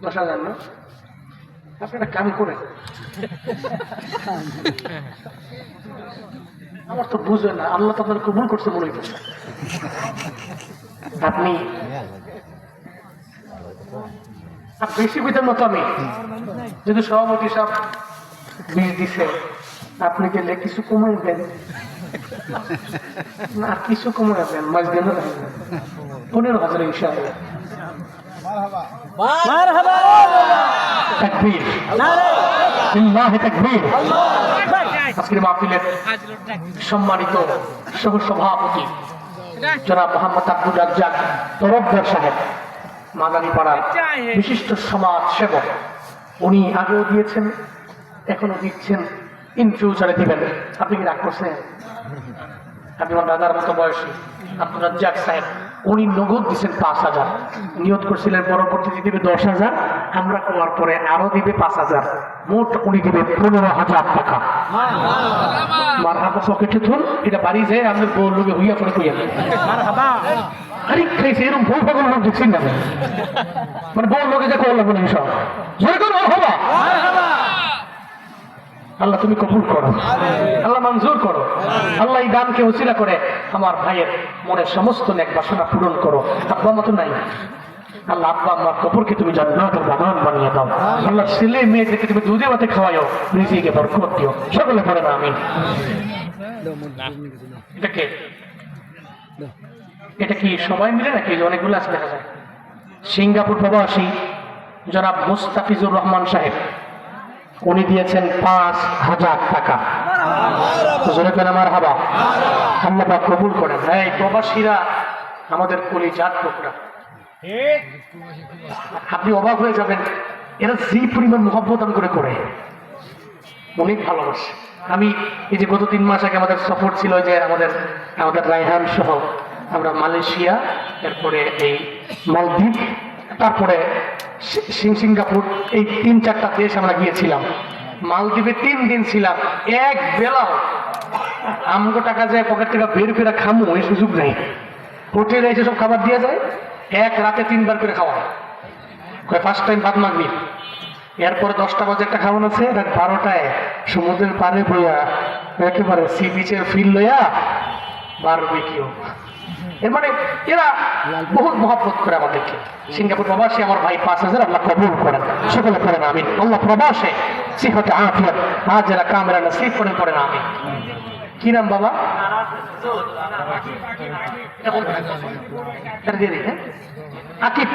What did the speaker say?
10,000 না? আপনি একটা কাম করেন, আমার তো বুঝে না, আল্লাহ তো আপনার কবুল করছে মনে হইতেছে। আপনি বেশি কইতেন মতো আমি যদি সভাপতি সাহেব বিষ দিছে, আপনি গেলে কিছু কমাই দেন না, কিছু কমাই দেন, মাঝ দেন 15,000 ইনশাআল্লাহ। তাকবীর, লিল্লাহি তাকবীর। আজকের মাহফিলের সম্মানিত সহ সভাপতি জনাব মোহাম্মদ আব্দুর রাজ্জাক তরফদার সাহেব, মাদারীপাড়ার বিশিষ্ট সমাজ সেবক, উনি আগেও দিয়েছেন, এখনো দিচ্ছেন, ইন ফিউচারে দিবেন। আপনি কি রাগ করছেন? আপনি আমার দাদার মতো বয়সী আব্দুর রাজ্জাক সাহেব, উনি নগদ দিচ্ছেন 5,000, নিয়ত করছিলেন পরবর্তীতে দিবে 10,000, আমরা কোয়ার পরে আরো দিবে 5,000, মোট উনি দিবে 15,000 টাকা। মারহাবা পকেটে থুন, এটা বাড়ি যায় আমাদের বউ লোকে হইয়া পরে কইয়া আরে খাইছে এরকম বউ পাগল লোক দেখছেন না, মানে বউ লোকে যা করলো বলে সব হবা। আল্লাহ তুমি কবুল করো, আল্লাহ মঞ্জুর করো, আল্লাহ এই দানকে ওসিলা করে আমার ভাইয়ের মনের সমস্ত নেক বাসনা পূরণ করো। আব্বা মতো নাই, আল্লাহ আব্বা আমার কবরকে তুমি জান্নাতের বাগান বানিয়ে দাও। আল্লাহ ছেলে মেয়েদেরকে তুমি দুধে ভাতে খাওয়াও, রিজিকে বরকত দিও। সকলে পড়ে না আমিন। এটা কি সবাই মিলে নাকি অনেকগুলো আছে দেখা যায়? সিঙ্গাপুর প্রবাসী জনাব মুস্তাফিজুর রহমান সাহেব, উনি দিয়েছেন 5,000 টাকা। মারহাবা, আল্লাহ পাক কবুল করেন। এই প্রবাসীরা আমাদের কলিজার টুকরা, আপনি অবাক হয়ে যাবেন এরা যে পরিমাণ মহব্বত করে করে, অনেক ভালোবাসে। আমি এই যে গত 3 মাস আগে আমাদের সফর ছিল, যে আমাদের রায়হান সহ আমরা মালয়েশিয়া, এরপরে এই মালদ্বীপ, তারপরে সিঙ্গাপুর, এই 3-4টা দেশ আমরা গিয়েছিলাম। মালদ্বীপে 3 দিন ছিলাম, এক বেলাও আমগো টাকা যায় পকেট থেকে বের করে খামো এই সুযোগ নেই। হোটেলে এসে সব খাবার দিয়ে যায়, এক রাতে 3 বার করে খাওয়া হয়। ফার্স্ট টাইম ভাত মাগবি, এরপরে 10টা বাজে একটা খাওয়ান আছে, রাত 12টায় সমুদ্রের পাড়ে বইয়া একেবারে সি বিচের ফিল লইয়া বারবিকিউ। এর মানে এরা বহুত মহব্বত করে আমাদেরকে। সিঙ্গাপুর প্রবাসী আমার ভাই 5,000, আল্লাহ কবুল করেন, সকলে করেন আমিন। আল্লাহ প্রবাসে সিহতে আফিয়াত হাজরা কামেরা নসিব করেন, পড়েন আমিন। কি নাম বাবা? আকিব।